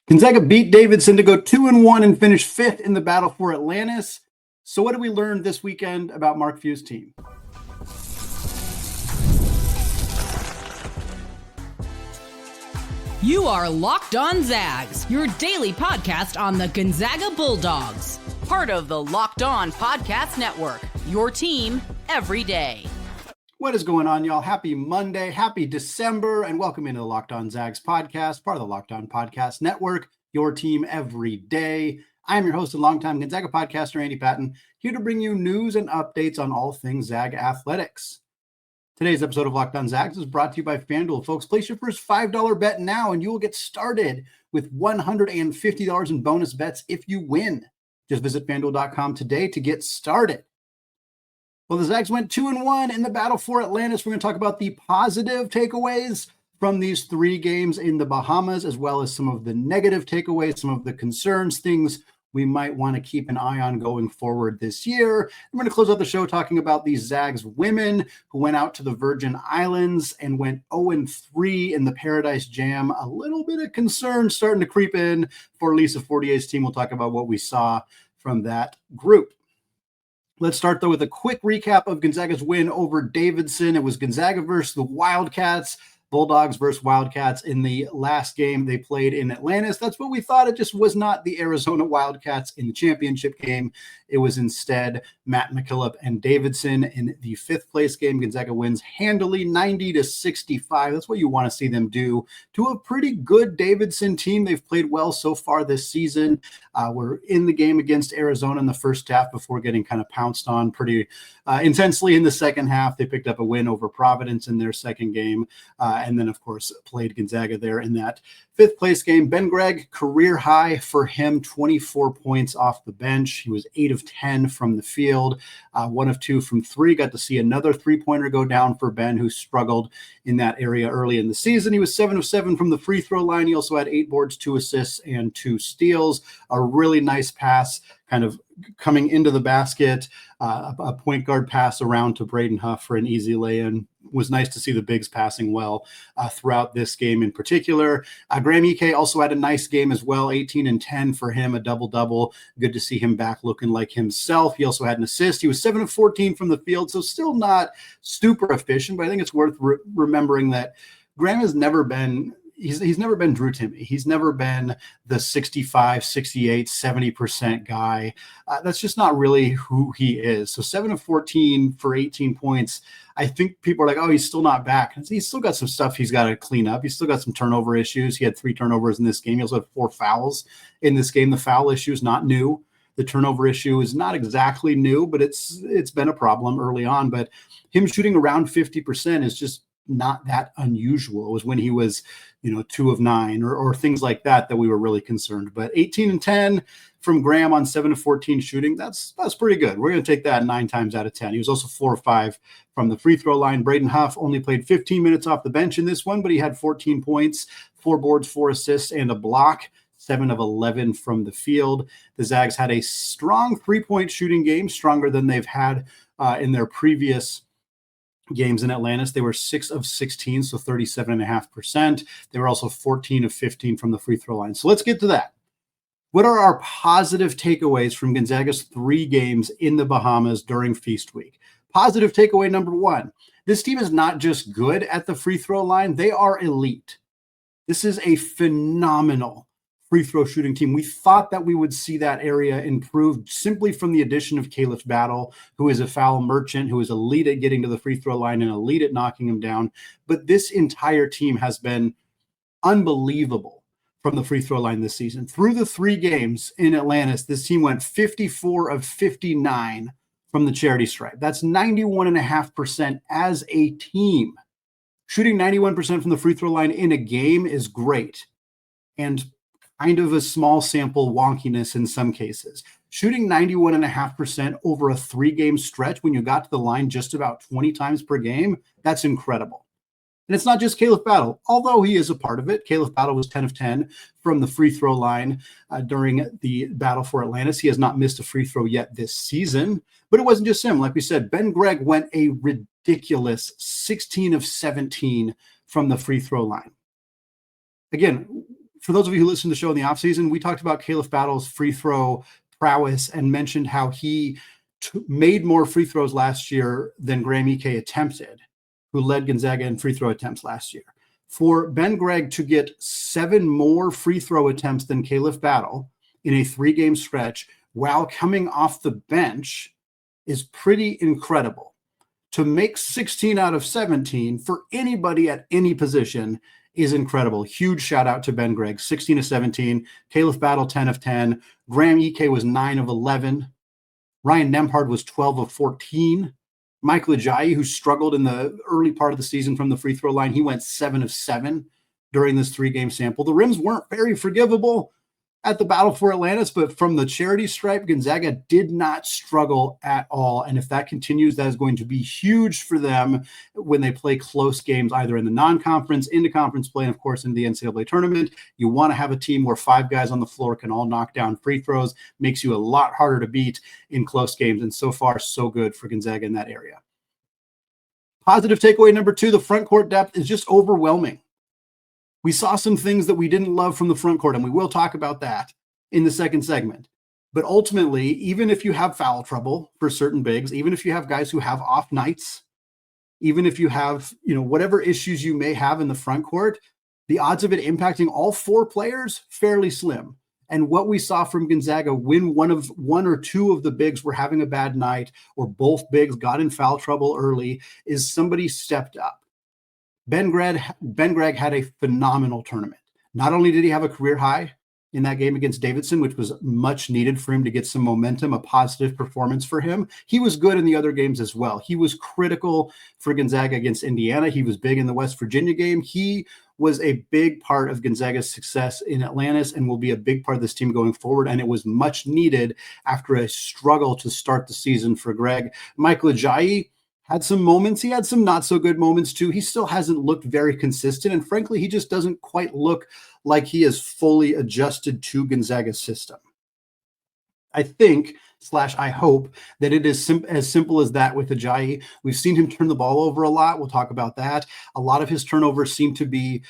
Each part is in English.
Gonzaga beat Davidson to go 2-1 and finish fifth in the battle for Atlantis. So what did we learn this weekend about Mark Few's team? You are Locked On Zags, your daily podcast on the Gonzaga Bulldogs. Part of the Locked On Podcast Network, your team every day. What is going on, y'all? Happy Monday, happy December, and welcome into the Locked On Zags podcast, part of the Locked On Podcast Network, your team every day. I am your host and longtime Gonzaga podcaster, Andy Patton, here to bring you news and updates on all things Zag athletics. Today's episode of Locked On Zags is brought to you by FanDuel. Folks, place your first $5 bet now, and you will get started with $150 in bonus bets if you win. Just visit FanDuel.com today to get started. Well, the Zags went 2-1 in the battle for Atlantis. We're going to talk about the positive takeaways from these three games in the Bahamas, as well as some of the negative takeaways, some of the concerns, things we might want to keep an eye on going forward this year. I'm going to close out the show talking about these Zags women who went out to the Virgin Islands and went 0-3 in the Paradise Jam. A little bit of concern starting to creep in for Lisa Fortier's team. We'll talk about what we saw from that group. Let's start, though, with a quick recap of Gonzaga's win over Davidson. It was Gonzaga versus the Wildcats, Bulldogs versus Wildcats in the last game they played in Atlantis. That's what we thought. It just was not the Arizona Wildcats in the championship game. It was instead Matt McKillop and Davidson in the fifth place game. Gonzaga wins handily 90-65. That's what you want to see them do to a pretty good Davidson team. They've played well so far this season. We're in the game against Arizona in the first half before getting kind of pounced on pretty intensely in the second half. They picked up a win over Providence in their second game. And then, of course, played Gonzaga there in that fifth place game. Ben Gregg, career high for him, 24 points off the bench. He was 8 of 10 from the field, 1 of 2 from three. Got to see another three-pointer go down for Ben, who struggled in that area early in the season. He was 7 of 7 from the free throw line. He also had 8 boards, 2 assists, and 2 steals. A really nice pass kind of coming into the basket, a point guard pass around to Braden Huff for an easy lay-in. Was nice to see the bigs passing well throughout this game in particular. Graham Ike also had a nice game as well, 18 and 10 for him, a double-double. Good to see him back looking like himself. He also had an assist. He was 7 of 14 from the field, so still not super efficient, but I think it's worth remembering that Graham has never been He's never been Drew Timme. He's never been the 65, 68, 70% guy. That's just not really who he is. So 7 of 14 for 18 points. I think people are like, oh, he's still not back. He's still got some stuff he's got to clean up. He's still got some turnover issues. He had 3 turnovers in this game. He also had 4 fouls in this game. The foul issue is not new. The turnover issue is not exactly new, but it's been a problem early on. But him shooting around 50% is just not that unusual. It was when he was, 2 of 9 or things like that we were really concerned. But 18 and 10 from Graham on 7 of 14 shooting, that's pretty good. We're going to take that 9 times out of 10. He was also 4 of 5 from the free throw line. Braden Huff only played 15 minutes off the bench in this one, but he had 14 points, 4 boards, 4 assists, and a block. 7 of 11 from the field. The Zags had a strong 3-point shooting game, stronger than they've had in their previous games in Atlantis. They were 6 of 16, so 37.5%. They were also 14 of 15 from the free throw line. So let's get to that. What are our positive takeaways from Gonzaga's 3 games in the Bahamas during Feast Week? Positive takeaway number 1, this team is not just good at the free throw line, they are elite. This is a phenomenal free throw shooting team. We thought that we would see that area improved simply from the addition of Caliph Battle, who is a foul merchant, who is elite at getting to the free throw line and elite at knocking him down. But this entire team has been unbelievable from the free throw line this season. Through the 3 games in Atlantis, this team went 54 of 59 from the charity stripe. That's 91.5% as a team. Shooting 91% from the free throw line in a game is great. And kind of a small sample wonkiness in some cases. Shooting 91.5% over a 3-game stretch when you got to the line just about 20 times per game, that's incredible. And it's not just Caliph Battle, although he is a part of it. Caliph Battle was 10 of 10 from the free throw line during the battle for Atlantis. He has not missed a free throw yet this season, but it wasn't just him. Like we said, Ben Gregg went a ridiculous 16 of 17 from the free throw line. Again, for those of you who listened to the show in the offseason, we talked about Khalif Battle's free throw prowess and mentioned how he made more free throws last year than Graham Ike attempted, who led Gonzaga in free throw attempts last year. For Ben Gregg to get 7 more free throw attempts than Khalif Battle in a 3-game stretch while coming off the bench is pretty incredible. To make 16 out of 17 for anybody at any position is incredible. Huge shout out to Ben Gregg, 16 of 17. Khalif Battle, 10 of 10. Graham Ike was 9 of 11. Ryan Nembhard was 12 of 14. Michael Ajayi, who struggled in the early part of the season from the free throw line, he went 7 of 7 during this 3-game sample. The rims weren't very forgivable at the Battle for Atlantis, but from the charity stripe, Gonzaga did not struggle at all. And if that continues, that is going to be huge for them when they play close games, either in the non-conference, into conference play, and of course in the NCAA tournament. You want to have a team where 5 guys on the floor can all knock down free throws, makes you a lot harder to beat in close games. And so far, so good for Gonzaga in that area. Positive takeaway number 2, the front court depth is just overwhelming. We saw some things that we didn't love from the front court, and we will talk about that in the second segment. But ultimately, even if you have foul trouble for certain bigs, even if you have guys who have off nights, even if you have, whatever issues you may have in the front court, the odds of it impacting all 4 players, fairly slim. And what we saw from Gonzaga when one or two of the bigs were having a bad night, or both bigs got in foul trouble early, is somebody stepped up. Ben Gregg had a phenomenal tournament. Not only did he have a career high in that game against Davidson, which was much needed for him to get some momentum, a positive performance for him, he was good in the other games as well. He was critical for Gonzaga against Indiana. He was big in the West Virginia game. He was a big part of Gonzaga's success in Atlantis and will be a big part of this team going forward. And it was much needed after a struggle to start the season for Gregg. Michael Ajayi had some moments. He had some not so good moments too. He still hasn't looked very consistent. And frankly, he just doesn't quite look like he is fully adjusted to Gonzaga's system. I think / I hope that it is as simple as that with Ajayi. We've seen him turn the ball over a lot. We'll talk about that. A lot of his turnovers seem to be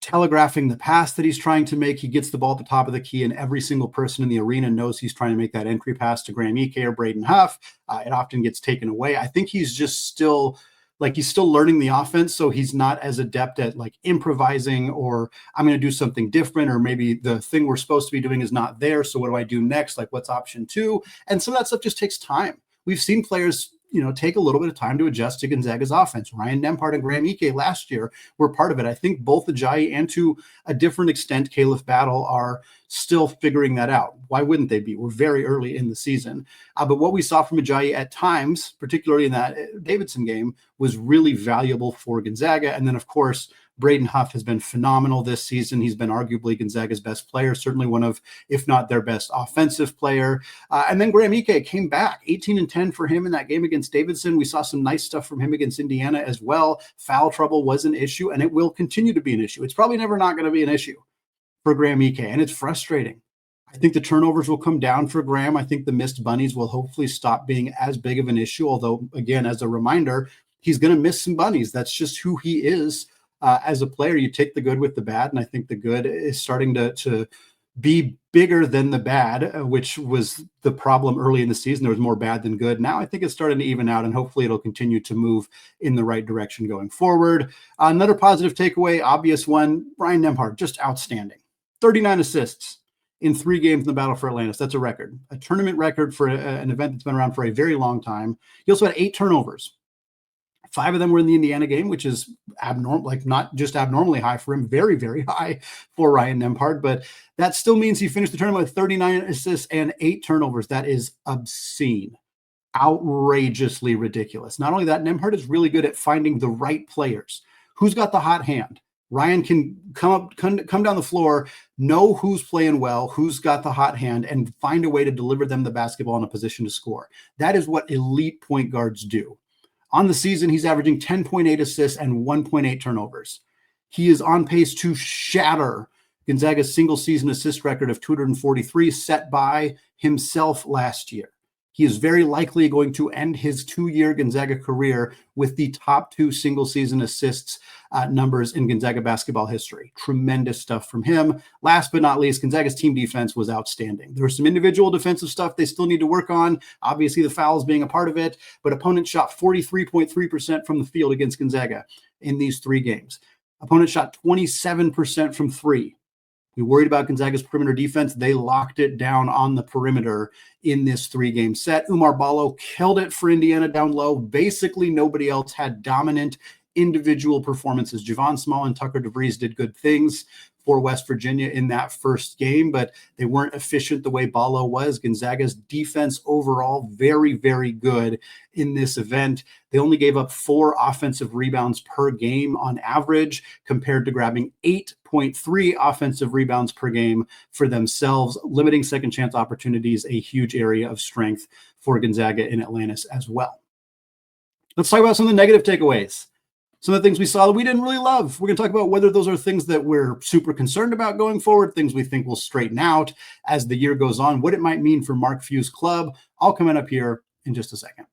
telegraphing the pass that he's trying to make. He gets the ball at the top of the key, and every single person in the arena knows he's trying to make that entry pass to Graham Ike or Braden Huff. It often gets taken away. I think he's just still learning the offense, so he's not as adept at improvising, or I'm going to do something different, or maybe the thing we're supposed to be doing is not there, so what do I do next? What's option 2? And some of that stuff just takes time. We've seen players take a little bit of time to adjust to Gonzaga's offense. Ryan Nembhard and Graham Ike last year were part of it. I think both Ajayi and to a different extent Khalif Battle are still figuring that out. Why wouldn't they be? We're very early in the season. But what we saw from Ajayi at times, particularly in that Davidson game, was really valuable for Gonzaga. And then, of course, Braden Huff has been phenomenal this season. He's been arguably Gonzaga's best player, certainly one of, if not their best offensive player. And then Graham Ike came back, 18 and 10 for him in that game against Davidson. We saw some nice stuff from him against Indiana as well. Foul trouble was an issue, and it will continue to be an issue. It's probably never not going to be an issue for Graham Ike, and it's frustrating. I think the turnovers will come down for Graham. I think the missed bunnies will hopefully stop being as big of an issue, although, again, as a reminder, he's going to miss some bunnies. That's just who he is. As a player, you take the good with the bad, and I think the good is starting to be bigger than the bad, which was the problem early in the season. There was more bad than good. Now I think it's starting to even out, and hopefully it'll continue to move in the right direction going forward. Another positive takeaway, obvious one, Ryan Nembhard, just outstanding. 39 assists in 3 games in the Battle for Atlantis. That's a record, a tournament record for an event that's been around for a very long time. He also had 8 turnovers. 5 of them were in the Indiana game, which is abnormal, not just abnormally high for him, very, very high for Ryan Nembhard. But that still means he finished the tournament with 39 assists and 8 turnovers. That is obscene, outrageously ridiculous. Not only that, Nembhard is really good at finding the right players. Who's got the hot hand? Ryan can come down the floor, know who's playing well, who's got the hot hand, and find a way to deliver them the basketball in a position to score. That is what elite point guards do. On the season, he's averaging 10.8 assists and 1.8 turnovers. He is on pace to shatter Gonzaga's single season assist record of 243 set by himself last year. He is very likely going to end his 2-year Gonzaga career with the top 2 single season assists numbers in Gonzaga basketball history. Tremendous stuff from him. Last but not least, Gonzaga's team defense was outstanding. There was some individual defensive stuff they still need to work on, obviously the fouls being a part of it, but opponents shot 43.3% from the field against Gonzaga in these 3 games. Opponents shot 27% from 3. We worried about Gonzaga's perimeter defense. They locked it down on the perimeter in this 3-game set. Oumar Ballo killed it for Indiana down low. Basically, nobody else had dominant individual performances. Javon Small and Tucker DeVries did good things for West Virginia in that first game, but they weren't efficient the way Ballo was. Gonzaga's defense overall, very, very good in this event. They only gave up 4 offensive rebounds per game on average, compared to grabbing 8.3 offensive rebounds per game for themselves, limiting second chance opportunities, a huge area of strength for Gonzaga in Atlantis as well. Let's talk about some of the negative takeaways. Some of the things we saw that we didn't really love. We're going to talk about whether those are things that we're super concerned about going forward, things we think will straighten out as the year goes on, what it might mean for Mark Few's club. All coming up here in just a second.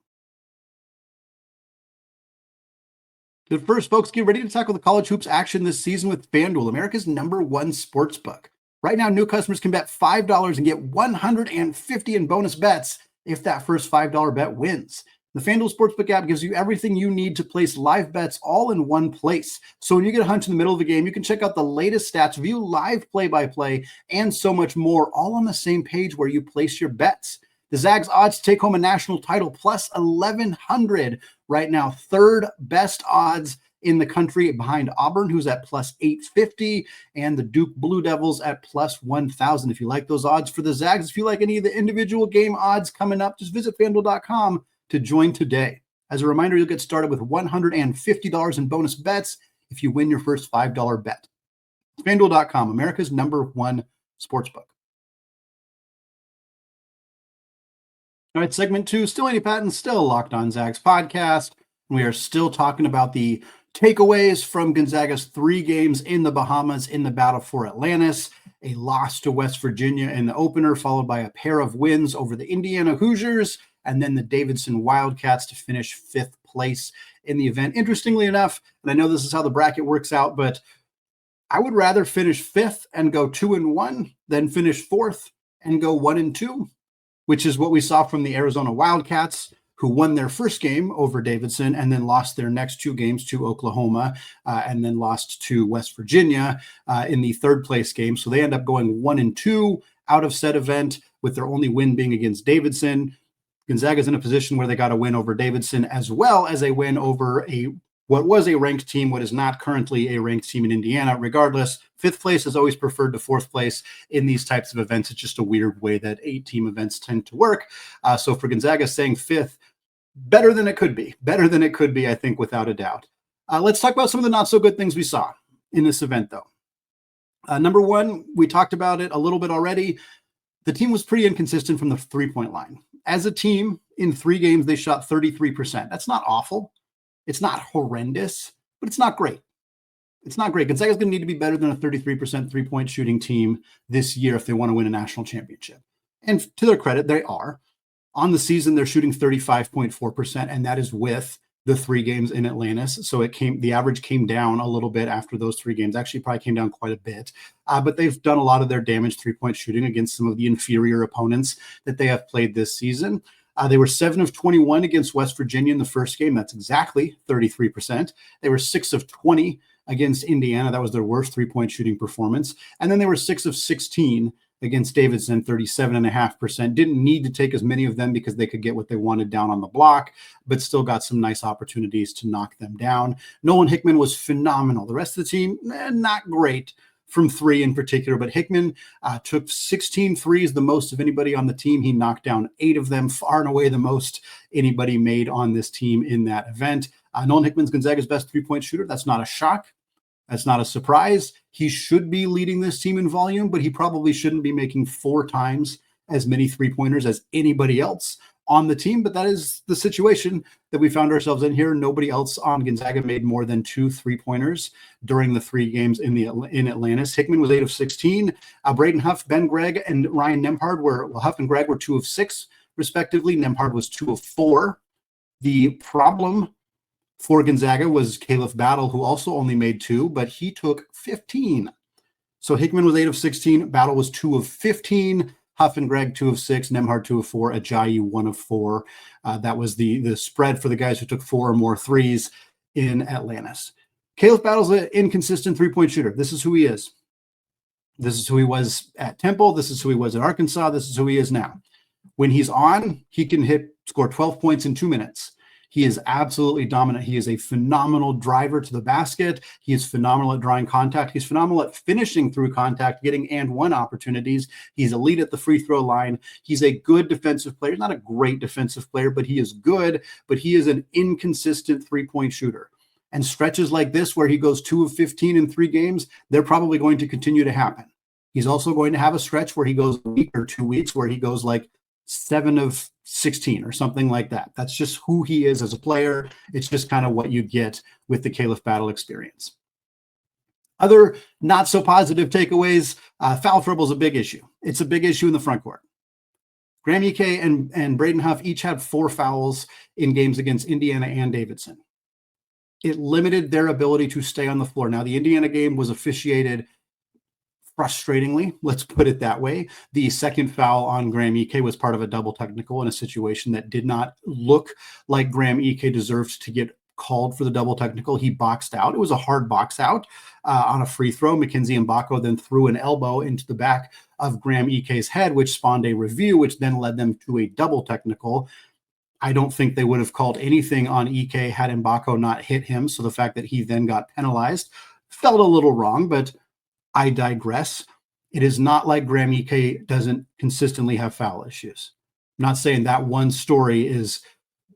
But first, folks, get ready to tackle the college hoops action this season with FanDuel, America's #1 sportsbook. Right now, new customers can bet $5 and get $150 in bonus bets if that first $5 bet wins. The FanDuel Sportsbook app gives you everything you need to place live bets all in one place. So when you get a hunch in the middle of the game, you can check out the latest stats, view live play-by-play, and so much more, all on the same page where you place your bets. The Zags odds to take home a national title, plus 1,100 right now. 3rd best odds in the country behind Auburn, who's at plus 850, and the Duke Blue Devils at plus 1,000. If you like those odds for the Zags, if you like any of the individual game odds coming up, just visit FanDuel.com to join today. As a reminder, you'll get started with $150 in bonus bets if you win your first $5 bet. FanDuel.com, America's #1 sportsbook. All right, segment 2, still Andy Patton, still Locked On Zags podcast. We are still talking about the takeaways from Gonzaga's 3 games in the Bahamas in the battle for Atlantis. A loss to West Virginia in the opener, followed by a pair of wins over the Indiana Hoosiers, and then the Davidson Wildcats to finish 5th place in the event. Interestingly enough, and I know this is how the bracket works out, but I would rather finish 5th and go 2-1 than finish 4th and go 1-2, which is what we saw from the Arizona Wildcats, who won their first game over Davidson and then lost their next 2 games to Oklahoma and then lost to West Virginia in the 3rd place game. So they end up going 1-2 out of said event, with their only win being against Davidson. Gonzaga's in a position where they got a win over Davidson, as well as a win over what was a ranked team, what is not currently a ranked team in Indiana. Regardless, 5th place is always preferred to 4th place in these types of events. It's just a weird way that 8-team events tend to work. So for Gonzaga, saying 5th, better than it could be. Better than it could be, I think, without a doubt. Let's talk about some of the not so good things we saw in this event, though. Number 1, we talked about it a little bit already. The team was pretty inconsistent from the 3-point line. As a team, in 3 games, they shot 33%. That's not awful. It's not horrendous, but it's not great. It's not great. Gonzaga's going to need to be better than a 33% 3-point shooting team this year if they want to win a national championship. And to their credit, they are. On the season, they're shooting 35.4%, and that is with the 3 games in Atlantis. So the average came down a little bit after those 3 games. Actually, probably came down quite a bit. But they've done a lot of their damage 3-point shooting against some of the inferior opponents that they have played this season. They were 7 of 21 against West Virginia in the first game. That's exactly 33%. They were 6 of 20 against Indiana. That was their worst 3-point shooting performance. And then they were 6 of 16 against Davidson, 37.5%. Didn't need to take as many of them because they could get what they wanted down on the block, but still got some nice opportunities to knock them down. Nolan Hickman was phenomenal. The rest of the team, not great from 3 in particular, but Hickman took 16 threes, the most of anybody on the team. He knocked down 8 of them, far and away the most anybody made on this team in that event. Nolan Hickman's Gonzaga's best 3-point shooter. That's not a shock. That's not a surprise. He should be leading this team in volume, but he probably shouldn't be making 4 times as many 3-pointers as anybody else on the team. But that is the situation that we found ourselves in here. Nobody else on Gonzaga made more than 2 3-pointers during the 3 games in Atlantis. Hickman was 8 of 16. Braden Huff, Ben Gregg, and Ryan Nembhard Huff and Gregg were 2 of 6, respectively. Nembhard was 2 of 4. The problem For Gonzaga was Caleb Battle, who also only made 2, but he took 15. So Hickman was 8 of 16. Battle was 2 of 15. Huff and Gregg 2 of 6. Nembhard 2 of 4. Ajayi 1 of 4. That was the spread for the guys who took 4 or more threes in Atlantis. Caleb Battle's an inconsistent three-point shooter. This is who he is. This is who he was at Temple. This is who he was at Arkansas. This is who he is now. When he's on, he can score 12 points in 2 minutes. He is absolutely dominant. He is a phenomenal driver to the basket. He is phenomenal at drawing contact. He's phenomenal at finishing through contact, getting and one opportunities. He's elite at the free throw line. He's a good defensive player. Not a great defensive player, but he is good. But he is an inconsistent three-point shooter. And stretches like this where he goes 2 of 15 in 3 games, they're probably going to continue to happen. He's also going to have a stretch where he goes a week or 2 weeks where he goes like 7 of 16 or something like that. That's just who he is as a player. It's just kind of what you get with the Caleb Battle experience. Other not so positive takeaways, foul trouble is a big issue. It's a big issue in the front court. Graham Ike and Braden Huff each had 4 fouls in games against Indiana and Davidson. It limited their ability to stay on the floor. Now, the Indiana game was officiated frustratingly, let's put it that way. The second foul on Graham Ike was part of a double technical in a situation that did not look like Graham Ike deserved to get called for the double technical. He boxed out. It was a hard box out on a free throw. Mackenzie Mbako then threw an elbow into the back of Graham Ike's head, which spawned a review, which then led them to a double technical. I don't think they would have called anything on Ike had Mbako not hit him. So the fact that he then got penalized felt a little wrong, but I digress. It is not like Graham Ike doesn't consistently have foul issues. I'm not saying that one story is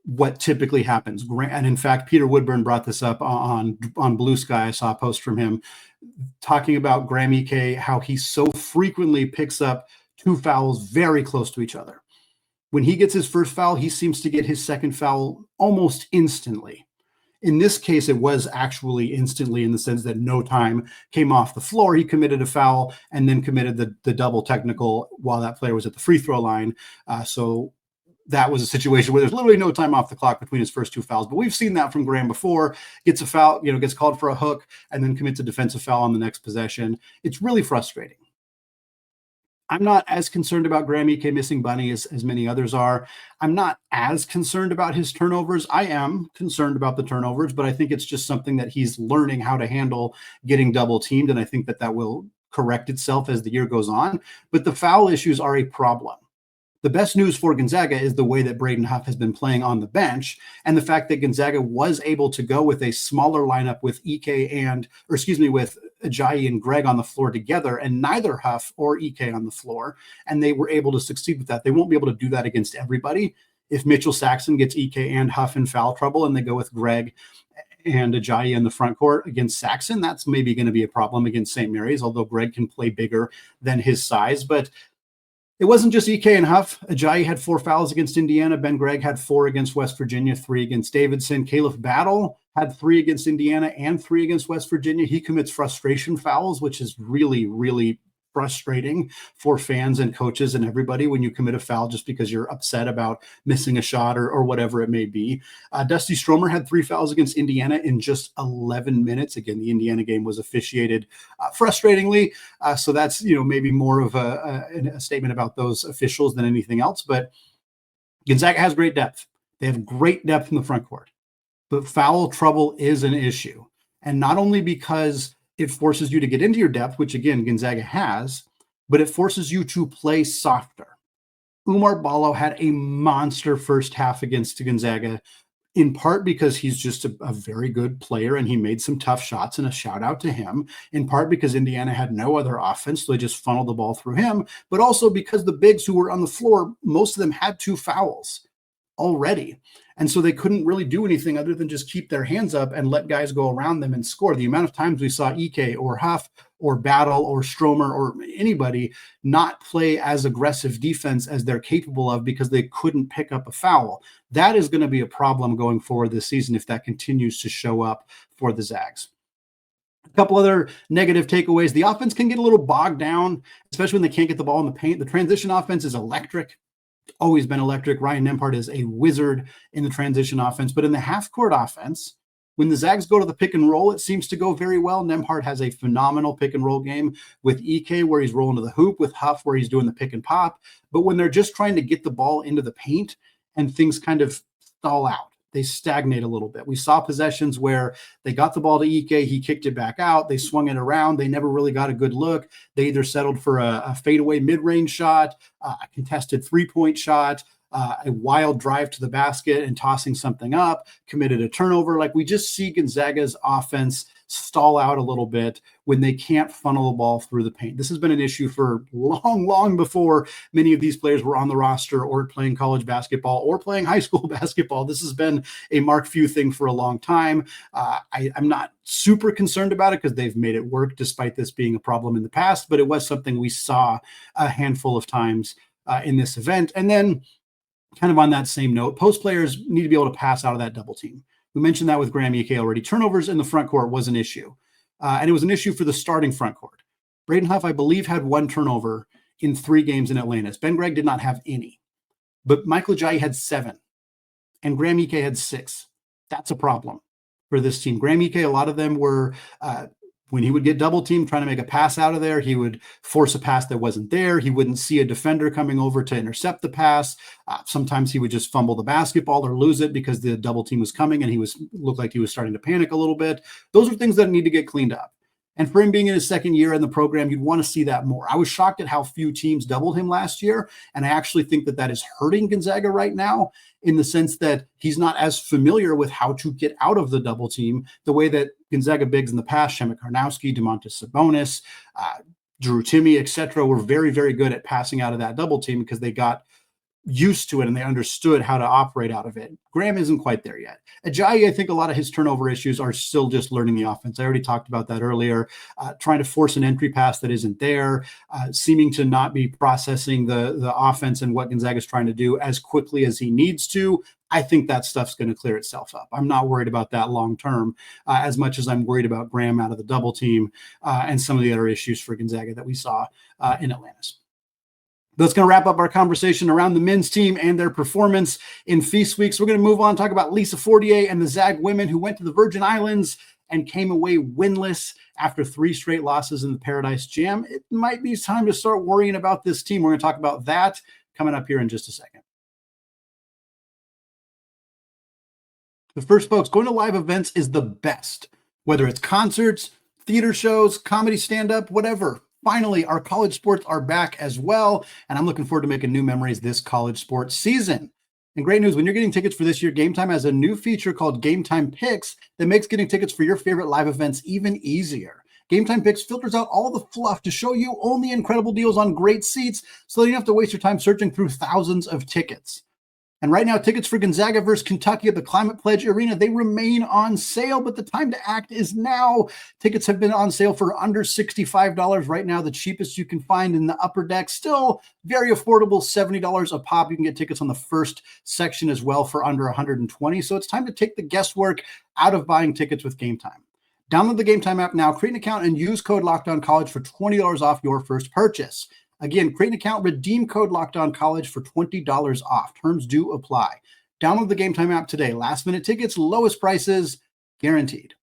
what typically happens. And in fact, Peter Woodburn brought this up on Blue Sky. I saw a post from him talking about Graham Ike, how he so frequently picks up 2 fouls very close to each other. When he gets his first foul, he seems to get his second foul almost instantly. In this case, it was actually instantly in the sense that no time came off the floor. He committed a foul and then committed the double technical while that player was at the free throw line. So that was a situation where there's literally no time off the clock between his first 2 fouls. But we've seen that from Graham before. Gets a foul, gets called for a hook and then commits a defensive foul on the next possession. It's really frustrating. I'm not as concerned about Graham Ike missing Bunny as many others are. I'm not as concerned about his turnovers. I am concerned about the turnovers, but I think it's just something that he's learning how to handle getting double teamed. And I think that will correct itself as the year goes on. But the foul issues are a problem. The best news for Gonzaga is the way that Braden Huff has been playing on the bench and the fact that Gonzaga was able to go with a smaller lineup with with Ajayi and Gregg on the floor together and neither Huff or Ike on the floor. And they were able to succeed with that. They won't be able to do that against everybody. If Mitchell Saxon gets Ike and Huff in foul trouble and they go with Gregg and Ajayi in the front court against Saxon, that's maybe going to be a problem against St. Mary's, although Gregg can play bigger than his size. But it wasn't just Ike and Huff. Ajayi had 4 fouls against Indiana. Ben Gregg had 4 against West Virginia, 3 against Davidson. Caleb Battle had 3 against Indiana and 3 against West Virginia. He commits frustration fouls, which is really, really frustrating for fans and coaches and everybody when you commit a foul just because you're upset about missing a shot or whatever it may be. Dusty Stromer had 3 fouls against Indiana in just 11 minutes. Again, the Indiana game was officiated frustratingly. So that's, maybe more of a statement about those officials than anything else. But Gonzaga has great depth. They have great depth in the front court. But foul trouble is an issue. And not only because it forces you to get into your depth, which again, Gonzaga has, but it forces you to play softer. Oumar Ballo had a monster first half against Gonzaga, in part because he's just a very good player and he made some tough shots, and a shout out to him, in part because Indiana had no other offense, so they just funneled the ball through him, but also because the bigs who were on the floor, most of them had 2 fouls already. And so they couldn't really do anything other than just keep their hands up and let guys go around them and score. The amount of times we saw Ike or Huff or Battle or Stromer or anybody not play as aggressive defense as they're capable of because they couldn't pick up a foul. That is going to be a problem going forward this season if that continues to show up for the Zags. A couple other negative takeaways. The offense can get a little bogged down, especially when they can't get the ball in the paint. The transition offense is electric. Always been electric. Ryan Nembhard is a wizard in the transition offense, but in the half-court offense, When the Zags go to the pick and roll, it seems to go very well. Nembhard has a phenomenal pick and roll game with Ike, where he's rolling to the hoop, with Huff, where he's doing the pick and pop. But when they're just trying to get the ball into the paint and things kind of stall out, they stagnate a little bit. We saw possessions where they got the ball to Ike, he kicked it back out, they swung it around, they never really got a good look. They either settled for a fadeaway mid-range shot, a contested three-point shot, a wild drive to the basket and tossing something up, committed a turnover. Like, we just see Gonzaga's offense stall out a little bit when they can't funnel the ball through the paint. This has been an issue for long before many of these players were on the roster or playing college basketball or playing high school basketball. This has been a Mark Few thing for a long time. I'm not super concerned about it because they've made it work despite this being a problem in the past, but it was something we saw a handful of times in this event. And then, kind of on that same note, post players need to be able to pass out of that double team. We mentioned that with Graham Ike already. Turnovers in the front court was an issue. And it was an issue for the starting front court. Braden Huff, I believe, had 1 turnover in 3 games in Atlantis. Ben Gregg did not have any. But Michael Ajayi had 7. And Graham Ike had 6. That's a problem for this team. Graham Ike, a lot of them were when he would get double teamed trying to make a pass out of there, he would force a pass that wasn't there. He wouldn't see a defender coming over to intercept the pass. Sometimes he would just fumble the basketball or lose it because the double team was coming and he looked like he was starting to panic a little bit. Those are things that need to get cleaned up. And for him being in his second year in the program, you'd want to see that more. I was shocked at how few teams doubled him last year. And I actually think that is hurting Gonzaga right now, in the sense that he's not as familiar with how to get out of the double team the way that Gonzaga bigs in the past, Shemek Karnowski, Domantas Sabonis, Drew Timme, etc., were very, very good at passing out of that double team because they got used to it and they understood how to operate out of it. Graham isn't quite there yet. Ajayi, I think a lot of his turnover issues are still just learning the offense. I already talked about that earlier. Trying to force an entry pass that isn't there, seeming to not be processing the offense and what Gonzaga's trying to do as quickly as he needs to. I think that stuff's going to clear itself up. I'm not worried about that long term as much as I'm worried about Graham out of the double team and some of the other issues for Gonzaga that we saw in Atlantis. That's going to wrap up our conversation around the men's team and their performance in Feast Weeks. We're going to move on and talk about Lisa Fortier and the Zag women who went to the Virgin Islands and came away winless after 3 straight losses in the Paradise Jam. It might be time to start worrying about this team. We're going to talk about that coming up here in just a second. But first, folks, going to live events is the best, whether it's concerts, theater shows, comedy stand-up, whatever. Finally, our college sports are back as well, and I'm looking forward to making new memories this college sports season. And great news, when you're getting tickets for this year, Game Time has a new feature called Game Time Picks that makes getting tickets for your favorite live events even easier. Game Time Picks filters out all the fluff to show you only incredible deals on great seats so that you don't have to waste your time searching through thousands of tickets. And right now, tickets for Gonzaga versus Kentucky at the Climate Pledge Arena, they remain on sale, but the time to act is now. Tickets have been on sale for under $65 right now, the cheapest you can find in the upper deck. Still very affordable, $70 a pop. You can get tickets on the first section as well for under $120. So it's time to take the guesswork out of buying tickets with Game Time. Download the Game Time app now, create an account, and use code LOCKEDONCollege for $20 off your first purchase. Again, create an account, redeem code LOCKEDONCollege for $20 off. Terms do apply. Download the Game Time app today. Last minute tickets, lowest prices, guaranteed.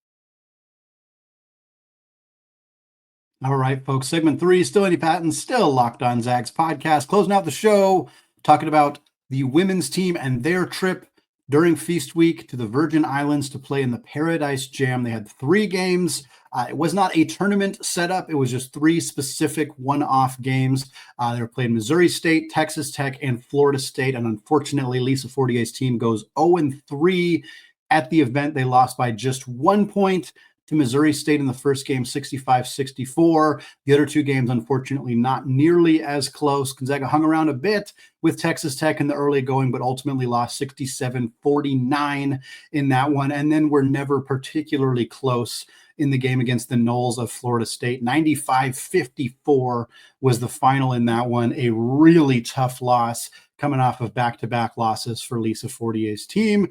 All right, folks. Segment 3, still Andy Patton, still Locked On Zags podcast. Closing out the show, talking about the women's team and their trip during Feast Week to the Virgin Islands to play in the Paradise Jam. They had 3 games. It was not a tournament setup. It was just 3 specific one-off games. They were playing Missouri State, Texas Tech, and Florida State. And unfortunately, Lisa Fortier's team goes 0-3 at the event. They lost by just 1 point to Missouri State in the first game, 65-64. The other 2 games, unfortunately, not nearly as close. Gonzaga hung around a bit with Texas Tech in the early going, but ultimately lost 67-49 in that one. And then were never particularly close in the game against the Noles of Florida State. 95-54 was the final in that one. A really tough loss coming off of back-to-back losses for Lisa Fortier's team.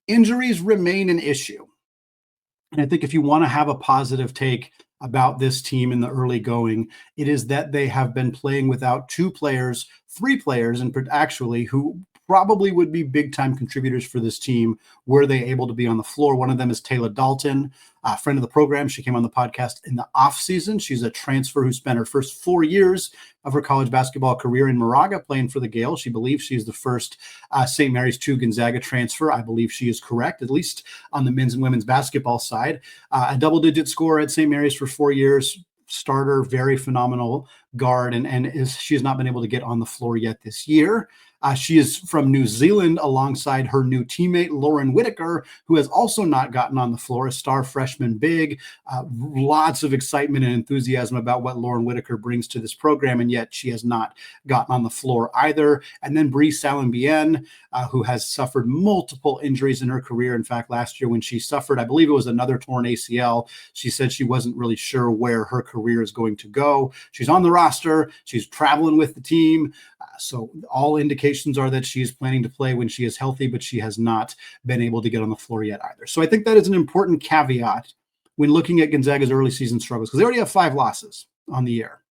Injuries remain an issue. And I think if you want to have a positive take about this team in the early going, it is that they have been playing without 2 players, 3 players, and actually who probably would be big-time contributors for this team were they able to be on the floor. One of them is Tayla Dalton, a friend of the program. She came on the podcast in the offseason. She's a transfer who spent her first 4 years of her college basketball career in Moraga playing for the Gale. She believes she's the first St. Mary's to Gonzaga transfer. I believe she is correct, at least on the men's and women's basketball side. A double-digit scorer at St. Mary's for 4 years. Starter, very phenomenal guard, and she has not been able to get on the floor yet this year. She is from New Zealand alongside her new teammate, Lauren Whitaker, who has also not gotten on the floor, a star freshman big. Lots of excitement and enthusiasm about what Lauren Whitaker brings to this program, and yet she has not gotten on the floor either. And then Bree Salambien, who has suffered multiple injuries in her career. In fact, last year when she suffered, I believe it was another torn ACL, she said she wasn't really sure where her career is going to go. She's on the roster. She's traveling with the team. So all indications are that she's planning to play when she is healthy, but she has not been able to get on the floor yet either. So I think that is an important caveat when looking at Gonzaga's early season struggles, because they already have 5 losses on the year.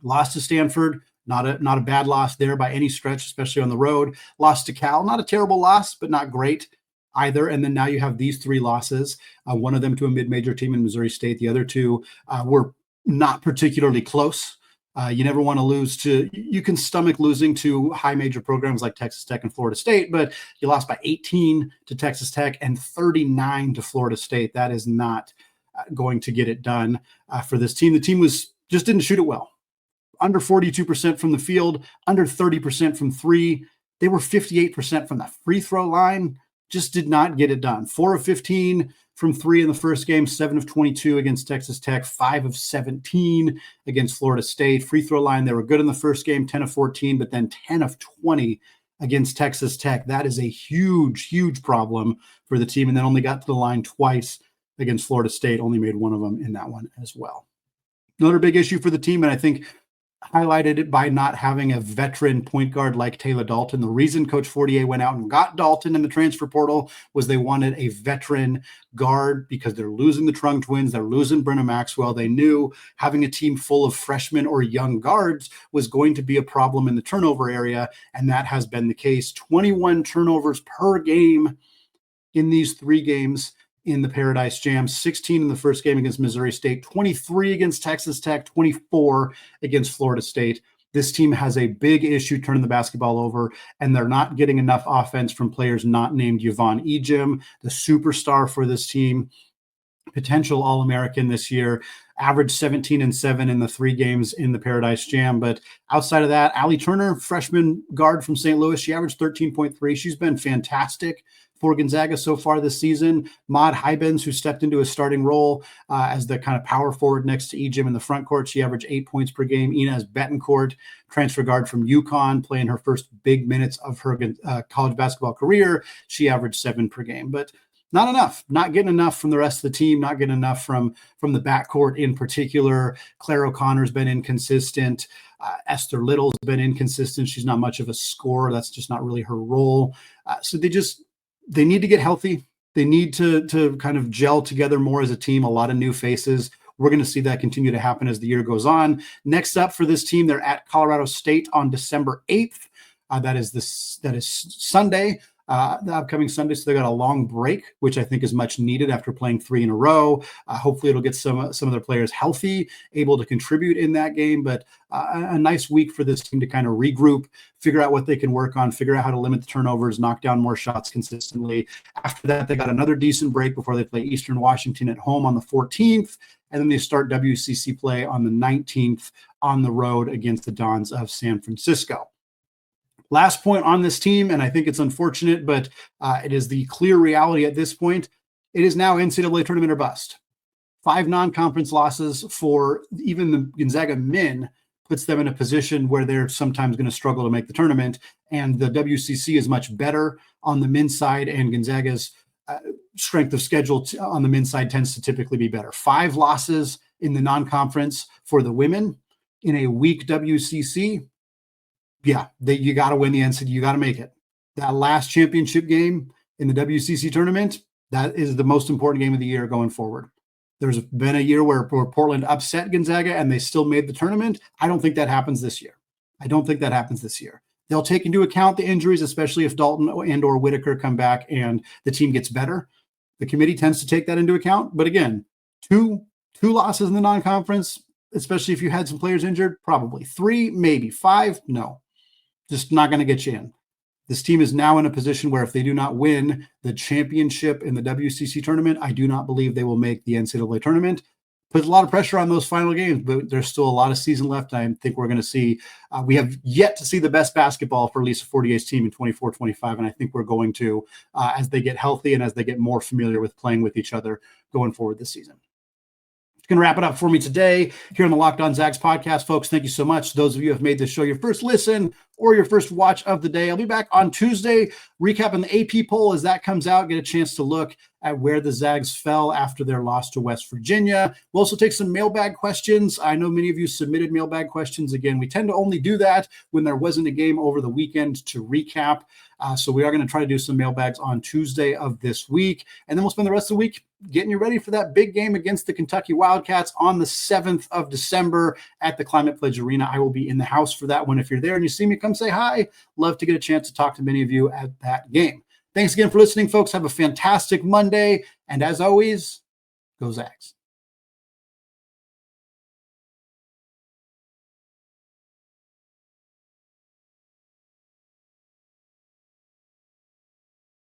Lost to Stanford, not a bad loss there by any stretch, especially on the road. Lost to Cal, not a terrible loss, but not great either. And then now you have these 3 losses, one of them to a mid-major team in Missouri State. The other 2 were not particularly close. You never want to lose to, you can stomach losing to high major programs like Texas Tech and Florida State, but you lost by 18 to Texas Tech and 39 to Florida State. That is not going to get it done for this team. The team just didn't shoot it well. Under 42% from the field, under 30% from 3. They were 58% from the free throw line. Just did not get it done. 4 of 15 from 3 in the first game, 7 of 22 against Texas Tech, 5 of 17 against Florida State. Free throw line, they were good in the first game, 10 of 14, but then 10 of 20 against Texas Tech. That is a huge, huge problem for the team. And then only got to the line twice against Florida State, only made one of them in that one as well. Another big issue for the team, and I think highlighted it by not having a veteran point guard like Tayla Dalton. The reason Coach Fortier went out and got Dalton in the transfer portal was they wanted a veteran guard because they're losing the Trung twins. They're losing Brenna Maxwell. They knew having a team full of freshmen or young guards was going to be a problem in the turnover area, and that has been the case. 21 turnovers per game in these 3 games in the Paradise Jam, 16 in the first game against Missouri State, 23 against Texas Tech, 24 against Florida State. This team has a big issue turning the basketball over, and they're not getting enough offense from players not named Yvonne Ejim, the superstar for this team, potential All-American this year, averaged 17 and 7 in the 3 games in the Paradise Jam. But outside of that, Allie Turner, freshman guard from St. Louis, she averaged 13.3. She's been fantastic for Gonzaga so far this season. Maud Hybens, who stepped into a starting role as the kind of power forward next to Ejim in the front court, she averaged 8 points per game. Inez Betancourt, transfer guard from UConn, playing her first big minutes of her college basketball career, she averaged 7 per game. But not enough, not getting enough from the rest of the team, not getting enough from the backcourt in particular. Claire O'Connor's been inconsistent. Esther Little's been inconsistent. She's not much of a scorer. That's just not really her role. So they need to get healthy. They need to kind of gel together more as a team, a lot of new faces. We're going to see that continue to happen as the year goes on. Next up for this team, they're at Colorado State on December 8th. That is Sunday. The upcoming Sunday, so they got a long break, which I think is much needed after playing 3 in a row. Hopefully it'll get some of their players healthy, able to contribute in that game, but a nice week for this team to kind of regroup, figure out what they can work on, figure out how to limit the turnovers, knock down more shots consistently. After that, they got another decent break before they play Eastern Washington at home on the 14th, and then they start WCC play on the 19th on the road against the Dons of San Francisco. Last point on this team, and I think it's unfortunate, but it is the clear reality at this point. It is now NCAA tournament or bust. 5 non-conference losses for even the Gonzaga men puts them in a position where they're sometimes going to struggle to make the tournament. And the WCC is much better on the men's side, and Gonzaga's strength of schedule on the men's side tends to typically be better. 5 losses in the non-conference for the women in a weak WCC. Yeah, you got to win the NCAA. You got to make it. That last championship game in the WCC tournament, that is the most important game of the year going forward. There's been a year where Portland upset Gonzaga and they still made the tournament. I don't think that happens this year. They'll take into account the injuries, especially if Dalton and or Whitaker come back and the team gets better. The committee tends to take that into account. But again, two losses in the non-conference, especially if you had some players injured, probably 3, maybe 5. No, just not going to get you in. This team is now in a position where if they do not win the championship in the WCC tournament, I do not believe they will make the NCAA tournament. Puts a lot of pressure on those final games, but there's still a lot of season left. I think we're going to see, we have yet to see the best basketball for Lisa Fortier's team in 24-25, and I think we're going to, as they get healthy and as they get more familiar with playing with each other going forward this season. Going to wrap it up for me today here on the Locked On Zags podcast. Folks, thank you so much. Those of you who have made this show your first listen or your first watch of the day. I'll be back on Tuesday recapping the AP poll as that comes out. Get a chance to look at where the Zags fell after their loss to West Virginia. We'll also take some mailbag questions. I know many of you submitted mailbag questions. Again, we tend to only do that when there wasn't a game over the weekend to recap. So we are going to try to do some mailbags on Tuesday of this week. And then we'll spend the rest of the week getting you ready for that big game against the Kentucky Wildcats on the 7th of December at the Climate Pledge Arena. I will be in the house for that one. If you're there and you see me, come say hi. Love to get a chance to talk to many of you at that game. Thanks again for listening, folks. Have a fantastic Monday. And as always, go Zags.